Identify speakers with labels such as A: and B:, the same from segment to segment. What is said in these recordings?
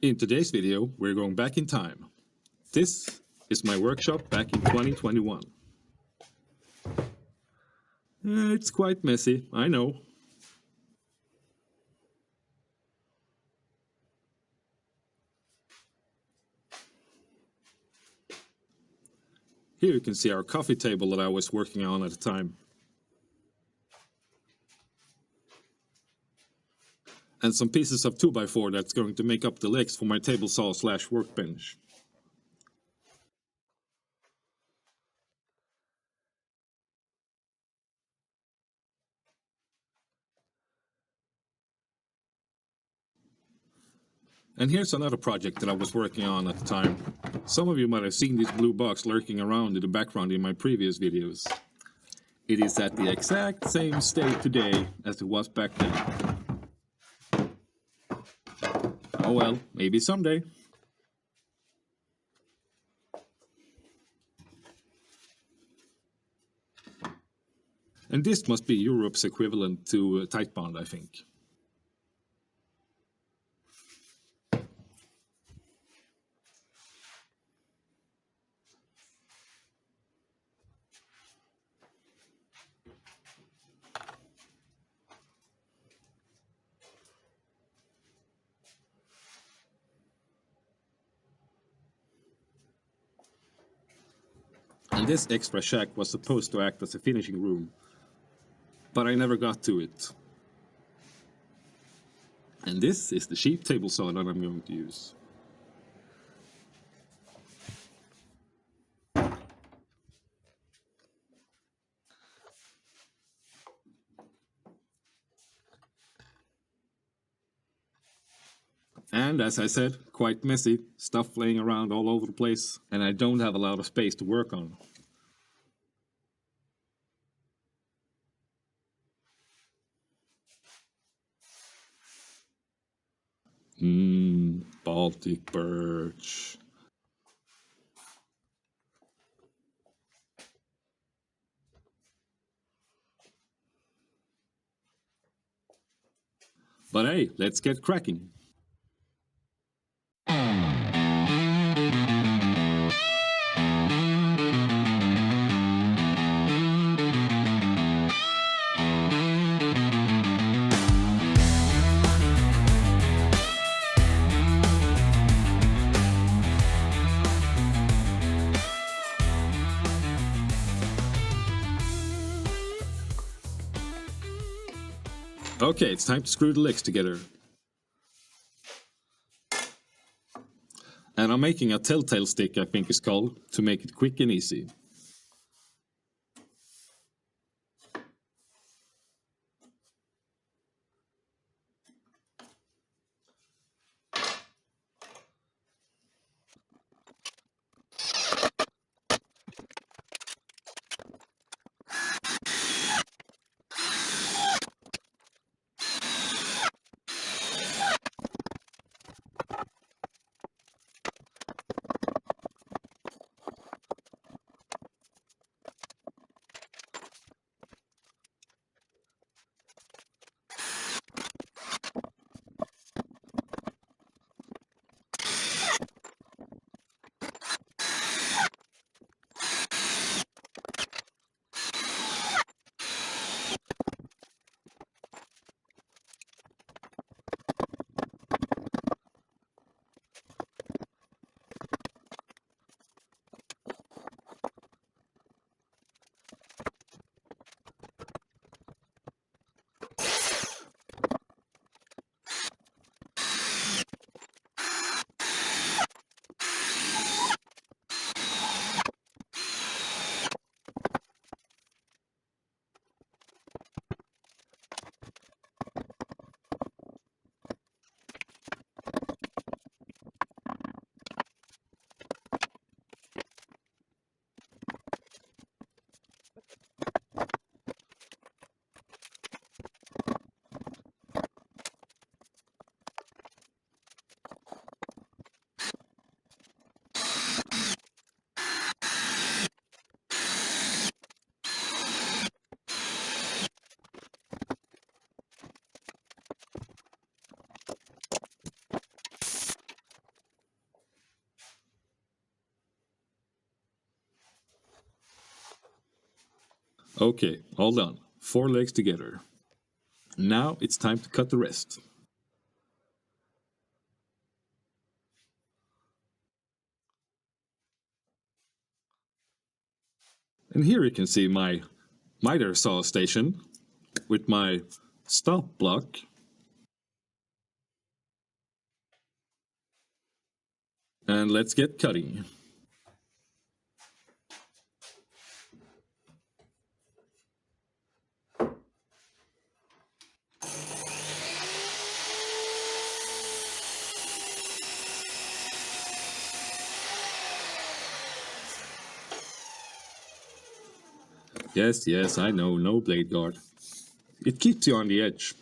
A: In today's video, we're going back in time. This is my workshop back in 2021. It's quite messy, I know. Here you can see our coffee table that I was working on at the time. And some pieces of 2x4 that's going to make up the legs for my table saw / workbench. And here's another project that I was working on at the time. Some of you might have seen this blue box lurking around in the background in my previous videos. It is at the exact same state today as it was back then. Oh well, maybe someday. And this must be Europe's equivalent to tight bond, I think. And this extra shack was supposed to act as a finishing room, but I never got to it. And this is the cheap table saw that I'm going to use. And as I said, quite messy, stuff laying around all over the place, and I don't have a lot of space to work on. Baltic birch. But hey, let's get cracking. Okay, it's time to screw the legs together. And I'm making a telltale stick, I think it's called, to make it quick and easy. Okay, all done. 4 legs together. Now it's time to cut the rest. And here you can see my miter saw station with my stop block. And let's get cutting. Yes, I know, no blade guard. It keeps you on the edge.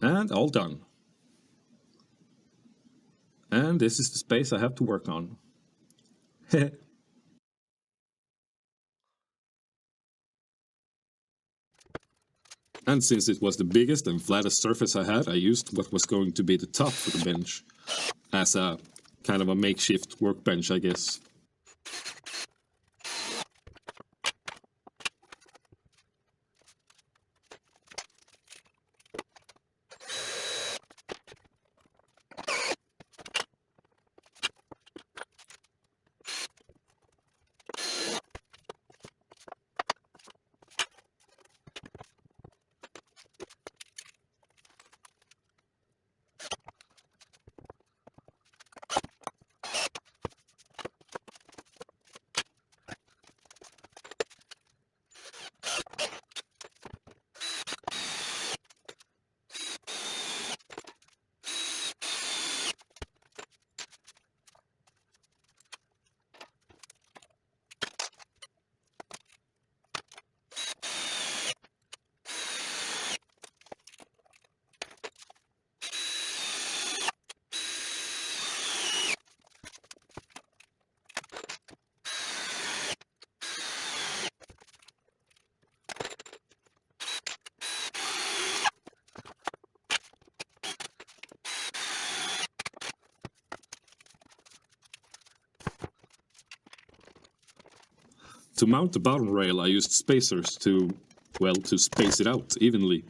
A: And all done. And this is the space I have to work on. And since it was the biggest and flattest surface I had, I used what was going to be the top for the bench as a kind of a makeshift workbench, I guess. To mount the bottom rail, I used spacers to space it out evenly.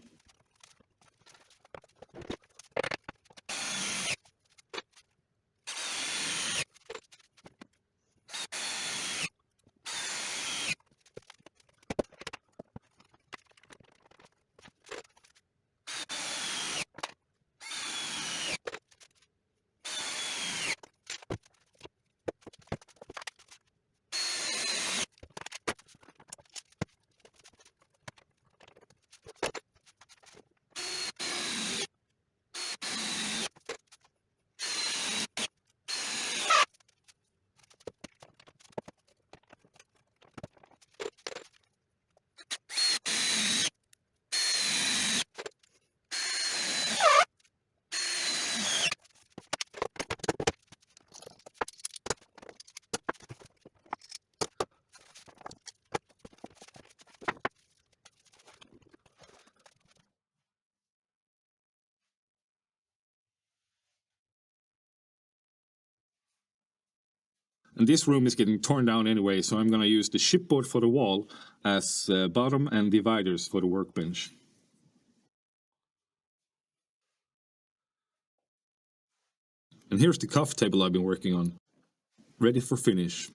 A: And this room is getting torn down anyway, so I'm going to use the shipboard for the wall as bottom and dividers for the workbench. And here's the coffee table I've been working on, ready for finish.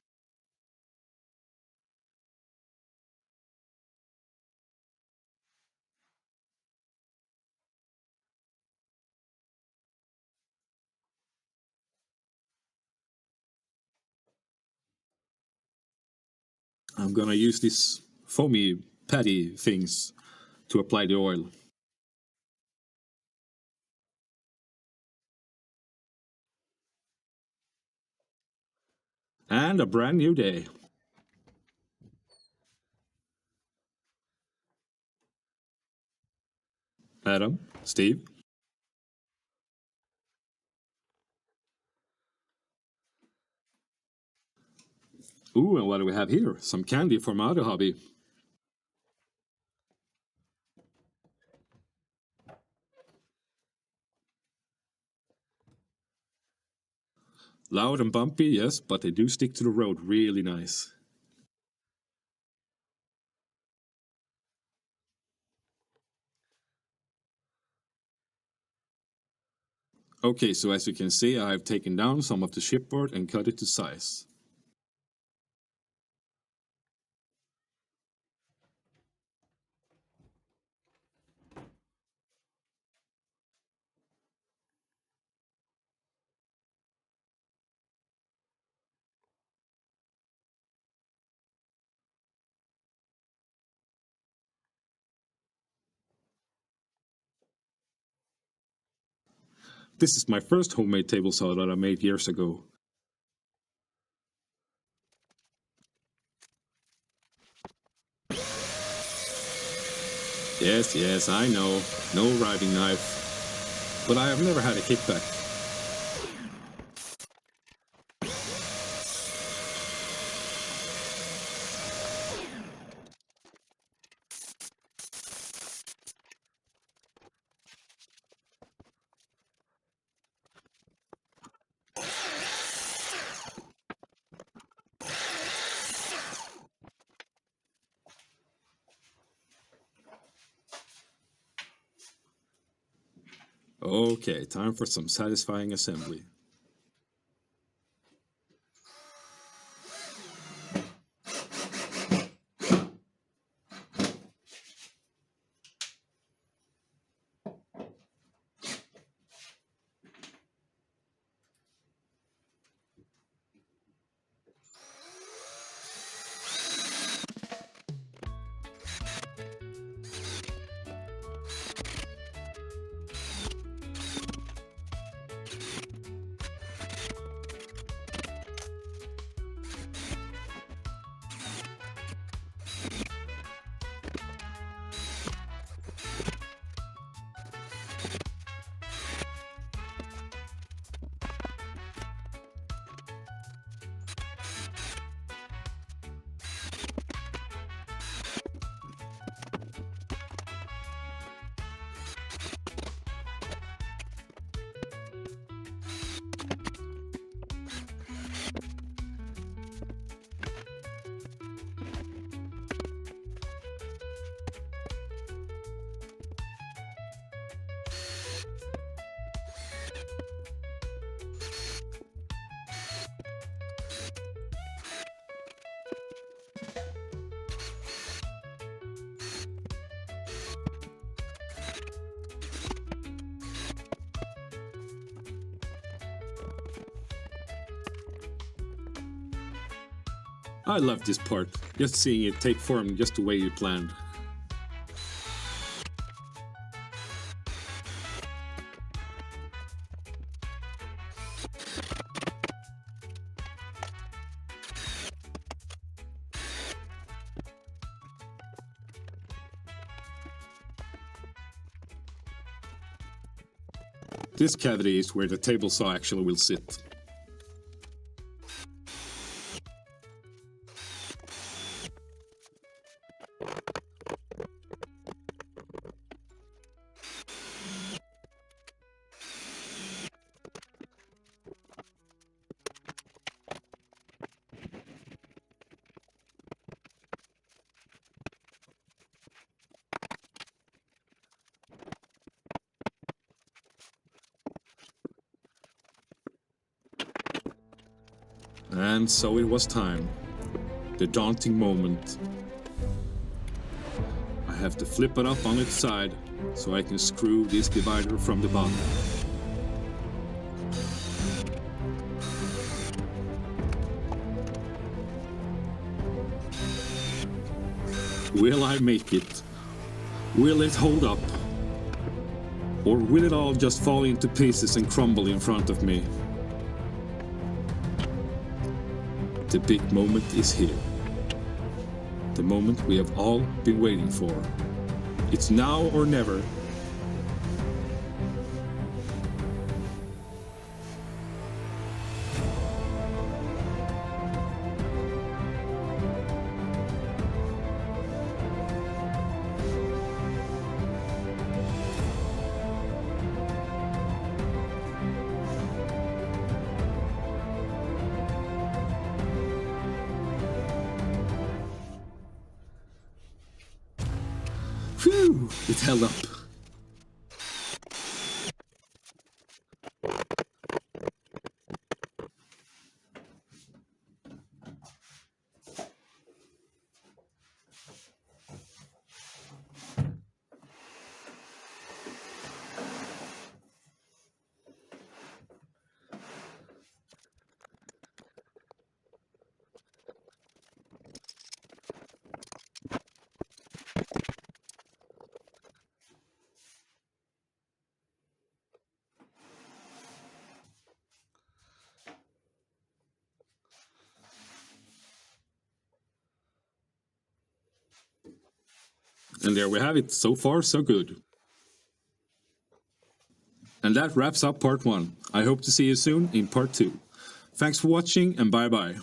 A: I'm gonna use these foamy patty things to apply the oil. And a brand new day. Adam, Steve. Ooh, and what do we have here? Some candy from my other hobby. Loud and bumpy, yes, but they do stick to the road really nice. Okay, so as you can see, I have taken down some of the chipboard and cut it to size. This is my first homemade table saw that I made years ago. Yes, I know, no riding knife, but I have never had a kickback. Okay, time for some satisfying assembly. I love this part, just seeing it take form just the way you planned. This cavity is where the table saw actually will sit. And so it was time. The daunting moment. I have to flip it up on its side so I can screw this divider from the bottom. Will I make it? Will it hold up? Or will it all just fall into pieces and crumble in front of me? The big moment is here. The moment we have all been waiting for. It's now or never. Phew, it held up. And there we have it. So far, so good. And that wraps up part 1. I hope to see you soon in part 2. Thanks for watching and bye bye.